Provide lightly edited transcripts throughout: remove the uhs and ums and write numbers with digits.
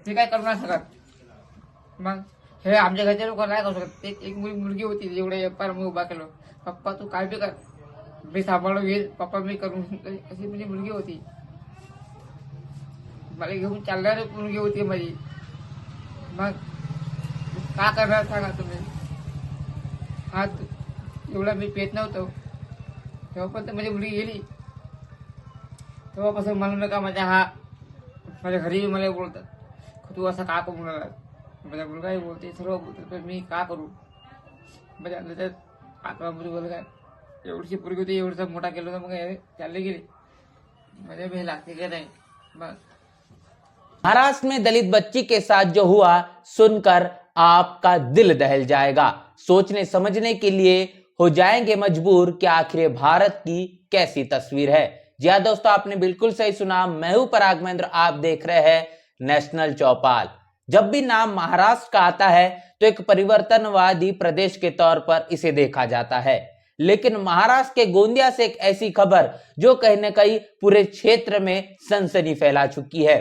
ते काय करू नाही शकत. मग हे आमच्या घरच्या लोक नाही करू शकत. एक मुलगी होती जेवढे पार मी उभा केलो, पप्पा तू काय बी कर, मी सांभाळून घेईल, पप्पा मी करून, अशी म्हणजे मुलगी होती. मला घेऊन चालणारी मुलगी होती माझी. मग का करणार सांगा तुम्ही. हात एवढा मी पेत नव्हतो तेव्हा, पण माझी मुलगी गेली तेव्हापासून म्हणू नका. माझ्या घरी मला बोलतात तू असं का करू लागला. माझा मुलगाही बोलते, सर्व बोलते, पण मी का करू. माझ्या त्याच्यात आत्मामध्ये बोल काय एवढीशी पोरगी होती, एवढसा मोठा केलं तर मग चालले गेले. माझ्या मी लागते का नाही. मग महाराष्ट्र में दलित बच्ची के साथ जो हुआ सुनकर आपका दिल दहल जाएगा। सोचने समझने के लिए हो जाएंगे मजबूर कि आखिर भारत की कैसी तस्वीर है। जी हां दोस्तों, आपने बिल्कुल सही सुना। मैं हूं पराग महेंद्र, आप देख रहे हैं नेशनल चौपाल। जब भी नाम महाराष्ट्र का आता है तो एक परिवर्तनवादी प्रदेश के तौर पर इसे देखा जाता है, लेकिन महाराष्ट्र के गोंदिया से एक ऐसी खबर जो कहीं ना कहीं पूरे क्षेत्र में सनसनी फैला चुकी है।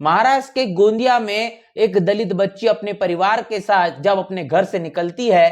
महाराष्ट्र के गोंदिया में एक दलित बच्ची अपने परिवार के साथ जब अपने घर से निकलती है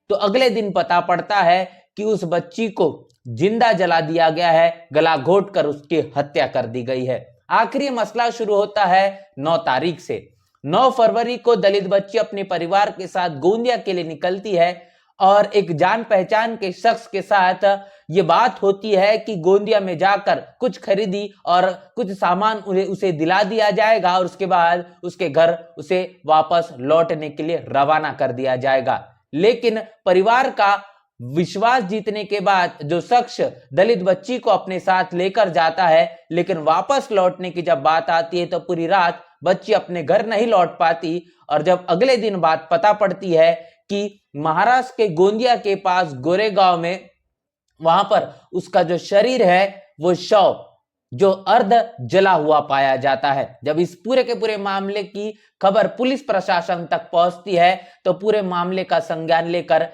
तो अगले दिन पता पड़ता है कि उस बच्ची को जिंदा जला दिया गया है, गला घोट कर उसकी हत्या कर दी गई है। आखिर ये मसला शुरू होता है 9 तारीख से। 9 फरवरी को दलित बच्ची अपने परिवार के साथ गोंदिया के लिए निकलती है और एक जान पहचान के शख्स के साथ ये बात होती है कि गोंदिया में जाकर कुछ खरीदी और कुछ सामान उसे दिला दिया जाएगा और उसके बाद उसके घर उसे वापस लौटने के लिए रवाना कर दिया जाएगा। लेकिन परिवार का विश्वास जीतने के बाद जो शख्स दलित बच्ची को अपने साथ लेकर जाता है, लेकिन वापस लौटने की जब बात आती है तो पूरी रात बच्ची अपने घर नहीं लौट पाती। और जब अगले दिन बात पता पड़ती है कि महाराष्ट्र के गोंदिया के पास गोरेगांव में वहां पर उसका जो शरीर है वो शव जो अर्ध जला हुआ पाया जाता है। जब इस पूरे के पूरे मामले की खबर पुलिस प्रशासन तक पहुंचती है तो पूरे मामले का संज्ञान लेकर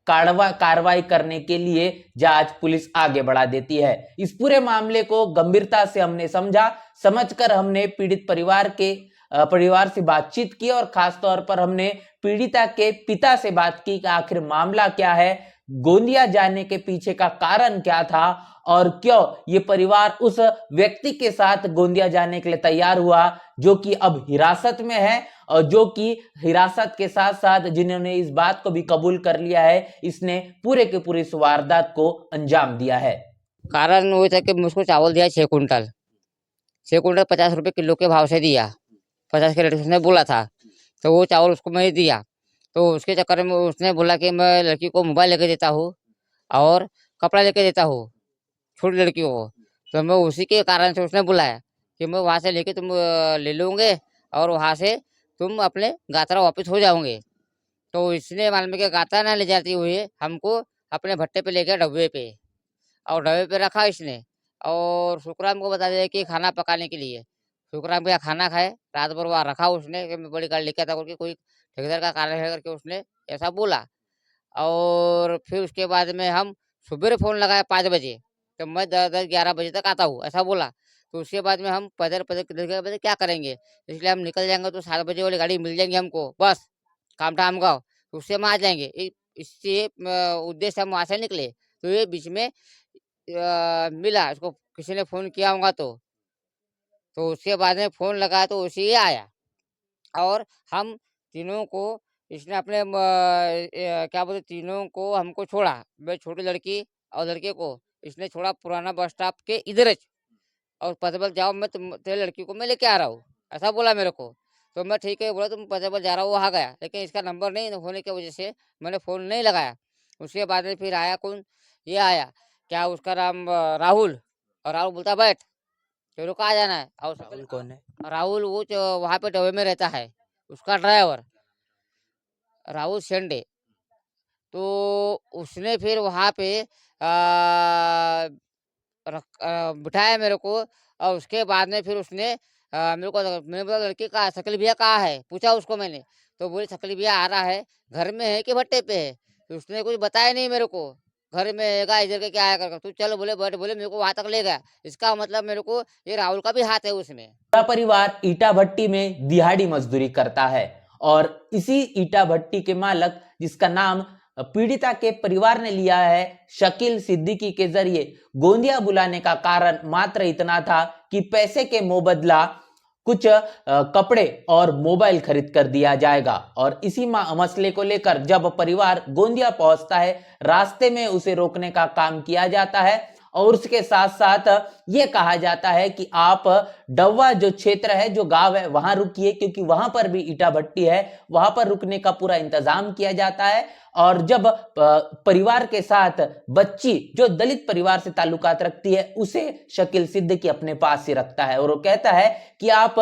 कार्रवाई करने के लिए जांच पुलिस आगे बढ़ा देती है। इस पूरे मामले को गंभीरता से हमने समझकर हमने पीड़ित परिवार से बातचीत की और खास तौर पर हमने पीड़िता के पिता से बात की कि आखिर मामला क्या है, गोंदिया जाने के पीछे का कारण क्या था और क्यों ये परिवार उस व्यक्ति के साथ गोंदिया जाने के लिए तैयार हुआ जो कि अब हिरासत में है और जो कि हिरासत के साथ साथ जिन्होंने इस बात को भी कबूल कर लिया है, इसने पूरे के पूरे इस वारदात को अंजाम दिया है। कारण वो था कि मुझको चावल दिया 6 कुंटल 50 रुपये किलो के भाव से दिया। 50 के रेट उसने बोला था, तो वो चावल उसको मैं दिया। तो उसके चक्कर में उसने बोला कि मैं लड़की को मोबाइल लेके देता हूँ और कपड़ा लेके देता हूँ छोटी लड़कियों को। तो मैं उसी के कारण से उसने बुलाया कि मैं वहाँ से लेके तुम ले लूँगे और वहाँ से तुम अपने गात्रा वापस हो जाओगे। तो इसने मालूम है कि गात्रा ना ले जाती हुई हमको अपने भट्टे पे ले गया डब्बे पे, और डब्बे पे रखा इसने। और शुक्राम को बता दिया कि खाना पकाने के लिए। शुक्राम भैया खाना खाए, रात भर वहाँ रखा उसने कि मैं बड़ी गाड़ी लेके आता करके, कोई ठेकेदार का कारण है करके उसने ऐसा बोला। और फिर उसके बाद में हम सुबह फ़ोन लगाया 5 बजे, तो मैं 10-11 बजे तक आता हूँ, ऐसा बोला। तो उसके बाद में हम पैदल क्या करेंगे, इसलिए हम निकल जाएँगे तो 7 बजे वाली गाड़ी मिल जाएगी हमको, बस कामठाम गाँव, तो उससे हम आ जाएँगे। इससे उद्देश्य हम वहाँ से निकले, तो ये बीच में मिला, इसको किसी ने फ़ोन किया होगा तो उसके बाद में फ़ोन लगाया तो उसी ये आया। और हम तीनों को इसने अपने क्या बोलते, तीनों को हमको छोड़ा। मैं छोटी लड़की और लड़के को इसने छोड़ा पुराना बस स्टॉप के इधर ज, और पतबल जाओ, मैं तेरे लड़की को मैं लेके आ रहा हूँ, ऐसा बोला मेरे को। तो मैं ठीक है बोला, तुम पतबल जा रहा हूँ, वहाँ गया, लेकिन इसका नंबर नहीं होने की वजह से मैंने फ़ोन नहीं लगाया। उसके बाद में फिर आया कौन, ये आया, क्या उसका नाम राहुल। और राहुल बोलता बैठ, तेरे को आ जाना है। और राहुल कौन है? राहुल वो जो वहाँ पे डब्बे में रहता है, उसका ड्राइवर राहुल शेंडे। तो उसने फिर वहाँ पे बिठाया मेरे को। और उसके बाद में फिर उसने मैंने बोला लड़की कहाँ है, शकील भैया कहाँ है, पूछा उसको मैंने। तो बोली शकील भैया आ रहा है, घर में है कि भट्टे पे है। तो उसने कुछ बताया नहीं मेरे को, घर में रहेगा, इधर के क्या आया कर, तू चल बोले बैठ, बोले मेरे को वहां तक ले गया। इसका मतलब मेरे को ये राहुल का भी हाथ है उसमें। पूरा परिवार ईटा भट्टी में दिहाड़ी मजदूरी करता है और इसी ईटा भट्टी के मालक, जिसका नाम पीड़िता के परिवार ने लिया है शकील सिद्दीकी के जरिए, गोंदिया बुलाने का कारण मात्र इतना था कि पैसे के मुबदला कुछ कपड़े और मोबाइल खरीद कर दिया जाएगा। और इसी मसले को लेकर जब परिवार गोंदिया पहुंचता है, रास्ते में उसे रोकने का काम किया जाता है और उसके साथ साथ ये कहा जाता है कि आप डब्बा जो क्षेत्र है, जो गांव है, वहां रुकिए, क्योंकि वहां पर भी ईटा भट्टी है, वहां पर रुकने का पूरा इंतजाम किया जाता है। और जब परिवार के साथ बच्ची जो दलित परिवार से ताल्लुकात रखती है, उसे शकील सिद्दीकी अपने पास ही रखता है और वो कहता है कि आप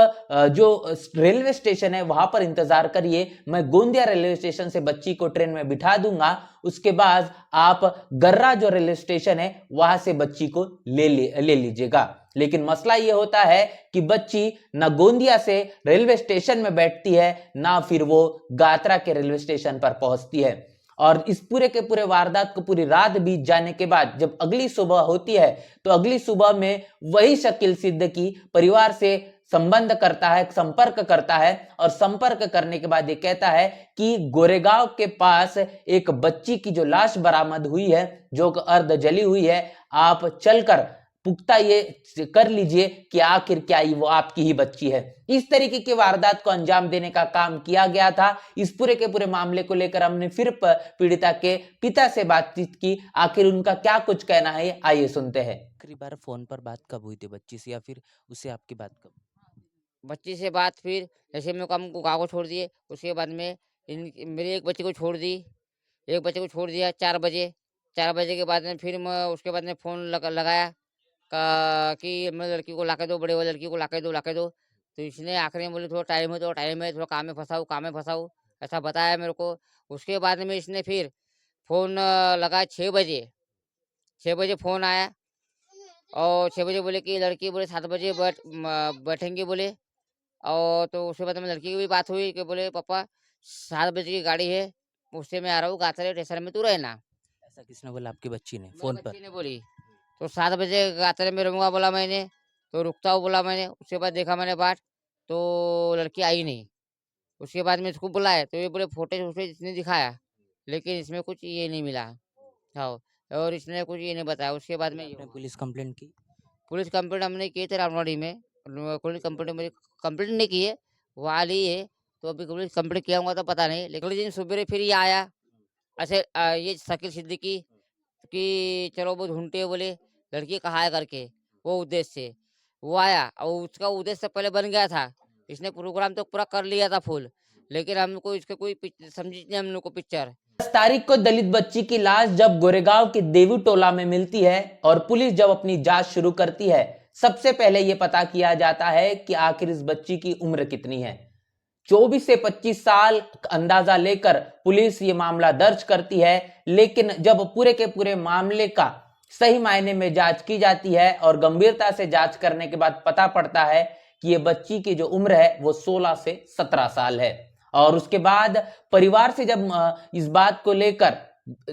जो रेलवे स्टेशन है वहां पर इंतजार करिए, मैं गोंदिया रेलवे स्टेशन से बच्ची को ट्रेन में बिठा दूंगा, उसके बाद आप गर्रा जो रेलवे स्टेशन है वहां से बच्ची को ले लीजिएगा। लेकिन मसला यह होता है कि बच्ची न गोंदिया से रेलवे स्टेशन में बैठती है, ना फिर वो गात्रा के रेलवे स्टेशन पर पहुंचती है। और इस पूरे के पूरे वारदात को पूरी रात बीत जाने के बाद जब अगली सुबह होती है, तो अगली सुबह में वही शकील सिद्दीकी परिवार से संबंध करता है, संपर्क करता है और संपर्क करने के बाद ये कहता है कि गोरेगांव के पास एक बच्ची की जो लाश बरामद हुई है, जो अर्ध जली हुई है, आप चलकर पुख्ता ये कर लीजिए कि आखिर क्या वो आपकी ही बच्ची है। इस तरीके की वारदात को अंजाम देने का काम किया गया था। इस पूरे के पूरे मामले को लेकर हमने फिर पीड़िता के पिता से बातचीत की, आखिर उनका क्या कुछ कहना है, आइए सुनते हैं। आखिरी बार फोन पर बात कब हुई थी बच्ची से, या फिर उससे आपकी बात कब? बच्ची से बात फिर जैसे मेरे को हम गाँव को छोड़ दिए, उसके बाद में मेरी एक बच्ची को छोड़ दी, एक बच्चे को छोड़ दिया 4 बजे। 4 बजे के बाद में फिर मैं उसके बाद में फ़ोन लगाया कि मैं लड़की को लाके दो, बड़े वाली लड़की को लाके दो। तो इसने आखिरी में बोली थोड़ा टाइम है, थोड़ा काम में फंसाऊँ, ऐसा बताया मेरे को। उसके बाद में इसने फिर फ़ोन लगाया 6 बजे। 6 बजे फ़ोन आया और 6 बजे बोले कि लड़की बोले 7 बजे बैठेंगे बोले। और तो उसके बाद में लड़की की भी बात हुई कि बोले पापा 7 बजे की गाड़ी है, उससे मैं आ रहा हूँ गात्रे स्टेशन में, तू रहना। ऐसा किसने बोला? आपकी बच्ची ने फोन पर? बच्ची ने बोली। तो 7 बजे गात्रे में रहूँगा बोला मैंने, तो रुकता हूँ बोला मैंने। उसके बाद देखा मैंने बाट, तो लड़की आई नहीं। उसके बाद में इसको बुलाया तो ये बोले फोटो इसने दिखाया, लेकिन इसमें कुछ ये नहीं मिला। हाँ, और इसने कुछ ये नहीं बताया। उसके बाद में आपने पुलिस कंप्लेंट की? पुलिस कंप्लेंट हमने की थी रामवाड़ी में। पुलिस कंप्लेंट मेरी कंप्लेंट नहीं की है, वो आ ली है। तो अभी पुलिस कंप्लेंट किया होगा तो पता नहीं। लेकिन अगले दिन सुबह फिर ये आया ऐसे ये शकील सिद्दीकी कि चलो वो ढूंढते हैं बोले लड़की कहाँ है करके, वो उद्देश्य से वो आया। और उसका उद्देश्य पहले बन गया था, इसने प्रोग्राम तो पूरा कर लिया था फुल, लेकिन हमको इसका कोई समझी नहीं हम लोग को पिक्चर। 10 तारीख को दलित बच्ची की लाश जब गोरेगांव के देवी टोला में मिलती है और पुलिस जब अपनी जांच शुरू करती है, सबसे पहले यह पता किया जाता है कि आखिर इस बच्ची की उम्र कितनी है। 24 से 25 साल अंदाजा लेकर पुलिस ये मामला दर्ज करती है। लेकिन जब पूरे के पूरे मामले का सही मायने में जांच की जाती है और गंभीरता से जांच करने के बाद पता पड़ता है कि ये बच्ची की जो उम्र है वो 16 से 17 साल है। और उसके बाद परिवार से जब इस बात को लेकर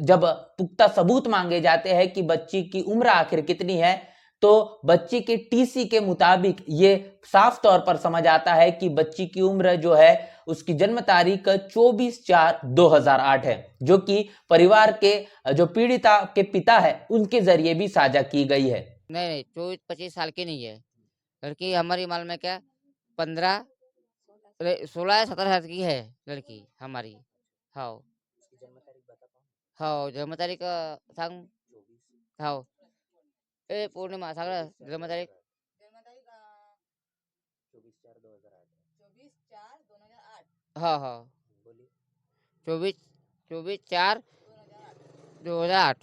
जब पुख्ता सबूत मांगे जाते हैं कि बच्ची की उम्र आखिर कितनी है, तो बच्ची के टीसी के मुताबिक ये साफ तौर पर समझ आता है कि बच्ची की उम्र जो है उसकी जन्म तारीख 24/4/2008 है, जो कि परिवार के जो पीड़िता के पिता है उनके जरिए भी साझा की गई है। नहीं 24-25 साल की नहीं है लड़की। हमारी माल में क्या 15 16 या 17 साल की है लड़की हमारी। हाँ हाँ, जन्म तारीख सांग। हाँ ए पूर्णिमा सांग जन्म तारीख 24/4/2008। हाँ हाँ 24/4/2008।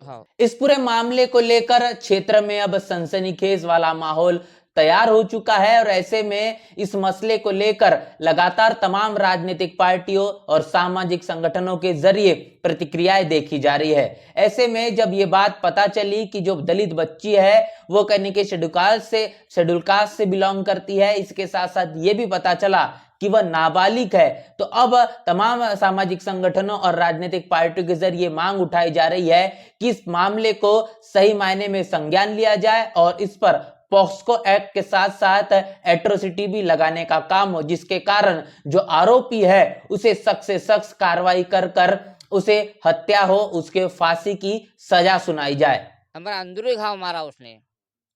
हाँ। इस पूरे मामले को लेकर क्षेत्र में अब सनसनीखेज वाला माहौल तैयार हो चुका है और ऐसे में इस मसले को लेकर लगातार तमाम राजनीतिक पार्टियों और सामाजिक संगठनों के जरिए प्रतिक्रियाएं देखी जा रही है। ऐसे में जब ये बात पता चली कि जो दलित बच्ची है वो कहीं के शेड्यूल कास्ट से बिलोंग करती है, इसके साथ साथ ये भी पता चला कि वह नाबालिग है, तो अब तमाम सामाजिक संगठनों और राजनीतिक पार्टियों के जरिए मांग उठाई जा रही है कि इस मामले को सही मायने में संज्ञान लिया जाए और इस पर पॉक्सो एक्ट के साथ साथ एट्रोसिटी भी लगाने का काम हो, जिसके कारण जो आरोपी है उसे सख्त से सख्त कार्रवाई कर उसे हत्या हो, उसके फांसी की सजा सुनाई जाए। हमारा अंदरूनी घाव मारा उसने,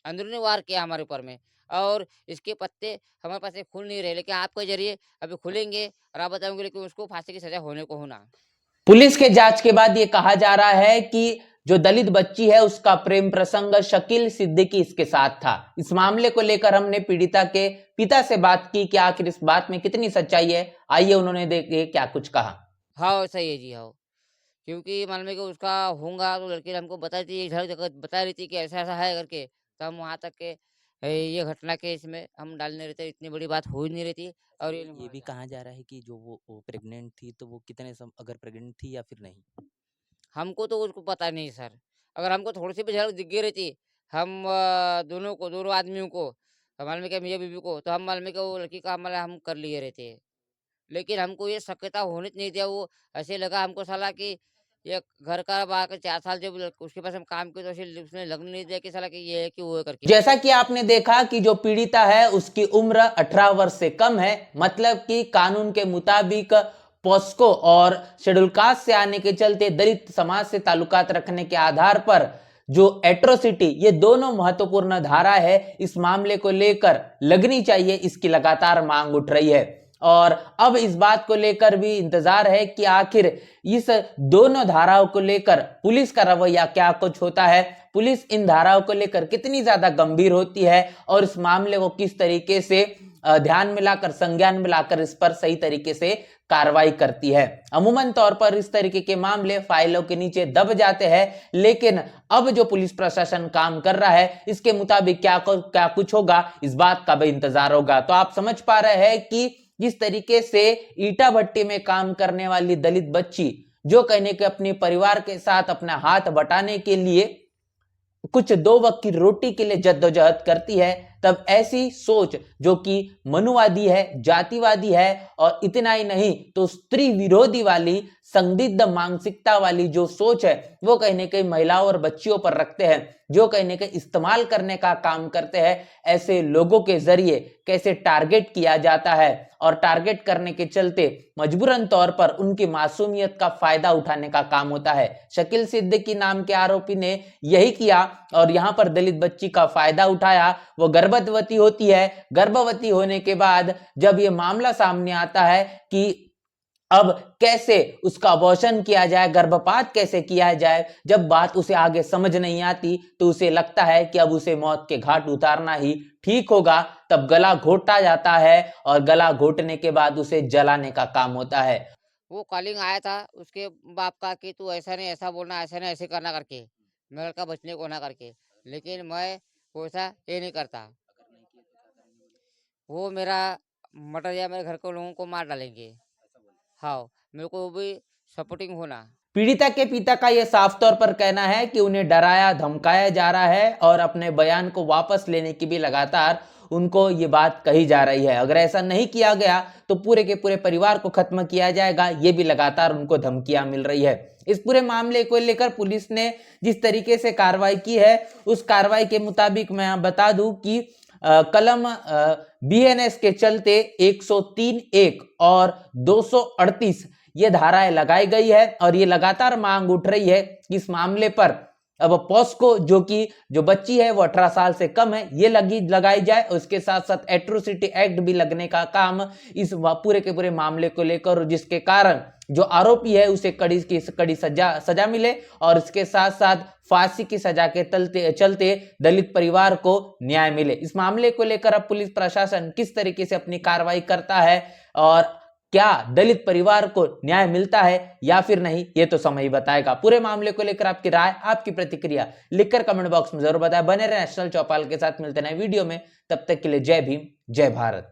अंदरूनी वार किया हमारे ऊपर में, और इसके पत्ते हमारे पास खुल नहीं रहे, लेकिन आपके जरिए अभी खुलेंगे और आप बताएंगे, लेकिन उसको फांसी की सजा होने को होना। पुलिस के जांच के बाद यह कहा जा रहा है कि जो दलित बच्ची है उसका प्रेम प्रसंग शकील सिद्दीकी इसके साथ था। इस मामले को लेकर हमने पीड़िता के पिता से बात की कि आखिर इस बात में कितनी सच्चाई है। आइए उन्होंने देखे क्या कुछ कहा। हाँ सही है जी, हाँ, क्योंकि मान लो कि उसका होगा तो लड़की हमको बताई थी, इधर जगह बता रही थी कि ऐसा ऐसा है करके, तो हम वहाँ तक के ये घटना के इसमें हम डालने रहते, इतनी बड़ी बात हो ही नहीं रही थी। और ये भी कहा जा रहा है कि जो वो प्रेग्नेंट थी, तो वो अगर प्रेग्नेंट थी या फिर नहीं? हमको तो उसको पता नहीं सर, अगर हमको थोड़ी सी भी झलक दिख गई रहती, हम दोनों आदमियों को, मालूम है कि मियाँ बीवी को, तो हम मालूम है कि वो लड़की का हमारा हम कर लिए रहते। लेकिन हमको ये शक्यता होने नहीं दिया, वो ऐसे लगा हमको साला कि ये घर का बाहर 4 साल जब उसके पास हम काम किए, तो ऐसे उसने लगने नहीं दिया कि साला कि ये है कि वो है करके। जैसा कि आपने देखा कि जो पीड़िता है उसकी उम्र 18 वर्ष से कम है, मतलब कि कानून के मुताबिक पॉस्को और शेड्यूल कास्ट से आने के चलते दलित समाज से ताल्लुकात रखने के आधार पर जो एट्रोसिटी, ये दोनों महत्वपूर्ण धारा है, इस मामले को लेकर लगनी चाहिए, इसकी लगातार मांग उठ रही है। और अब इस बात को लेकर भी इंतजार है कि आखिर इस दोनों धाराओं को लेकर पुलिस का रवैया क्या कुछ होता है, पुलिस इन धाराओं को लेकर कितनी ज्यादा गंभीर होती है और इस मामले को किस तरीके से ध्यान में लाकर, संज्ञान में लाकर इस पर सही तरीके से कार्रवाई करती है। अमूमन तौर पर इस तरीके के मामले फाइलों के नीचे दब जाते हैं, लेकिन अब जो पुलिस प्रशासन काम कर रहा है इसके मुताबिक क्या कुछ होगा, इस बात का भी इंतजार होगा। तो आप समझ पा रहे हैं कि जिस तरीके से ईटा भट्टी में काम करने वाली दलित बच्ची, जो कहने के अपने परिवार के साथ अपना हाथ बटाने के लिए कुछ 2 वक्त की रोटी के लिए जद्दोजहद करती है, तब ऐसी सोच जो कि मनुवादी है, जातिवादी है, और इतना ही नहीं तो स्त्री विरोधी वाली संदिग्ध मानसिकता वाली जो सोच है, वो कहीं ना कहीं महिलाओं और बच्चियों पर रखते हैं, जो कहीं ना कहीं इस्तेमाल करने का काम करते हैं। ऐसे लोगों के जरिए कैसे टारगेट किया जाता है और टारगेट करने के चलते मजबूरन तौर पर उनकी मासूमियत का फायदा उठाने का काम होता है। शकील सिद्दीकी नाम के आरोपी ने यही किया और यहां पर दलित बच्ची का फायदा उठाया। वो गर्भवती होती है, गर्भवती होने के बाद जब ये मामला सामने आता है कि अब कैसे उसका अबॉर्शन किया जाए, गर्भपात कैसे किया जाए, जब बात उसे आगे समझ नहीं आती तो उसे लगता है कि अब उसे मौत के घाट उतारना ही ठीक होगा, तब गला घोटा जाता है और गला घोटने के बाद उसे जलाने का काम होता है। वो कॉलिंग आया था उसके बाप का कि तू ऐसा नहीं ऐसा बोलना, ऐसा नहीं ऐसे करना करके, मेरा लड़का बचने को ना करके, लेकिन मैं वैसा ये नहीं करता। वो मेरा मटर या मेरे घर के लोगों को मार डालेंगे। हाँ, मेरे को भी सपोर्टिंग होना। पीड़िता के पिता का यह साफ तौर पर कहना है कि उन्हें डराया धमकाया जा रहा है और अपने बयान को वापस लेने की भी लगातार उनको ये बात कही जा रही है। अगर ऐसा नहीं किया गया तो पूरे के पूरे परिवार को खत्म किया जाएगा, ये भी लगातार उनको धमकियां मिल रही है। इस पूरे मामले को लेकर पुलिस ने जिस तरीके से कार्रवाई की है, उस कार्रवाई के मुताबिक मैं बता दूं कि कलम BNS के चलते 103(1) और 238 ये धाराएं लगाई गई है और ये लगातार मांग उठ रही है कि इस मामले पर अब पॉस्को जो बच्ची है वो 18 साल से कम है, ये लगाई जाए। उसके साथ साथ एट्रोसिटी एक्ट भी लगने का काम इस पूरे के पूरे मामले को लेकर, जिसके कारण जो आरोपी है उसे कड़ी सजा मिले और इसके साथ साथ फांसी की सजा के चलते दलित परिवार को न्याय मिले। इस मामले को लेकर अब पुलिस प्रशासन किस तरीके से अपनी कार्रवाई करता है और क्या दलित परिवार को न्याय मिलता है या फिर नहीं, ये तो समय ही बताएगा। पूरे मामले को लेकर आपकी राय, आपकी प्रतिक्रिया लिखकर कमेंट बॉक्स में जरूर बताएं। बने रहे नेशनल चौपाल के साथ, मिलते हैं वीडियो में, तब तक के लिए जय भीम, जय भारत।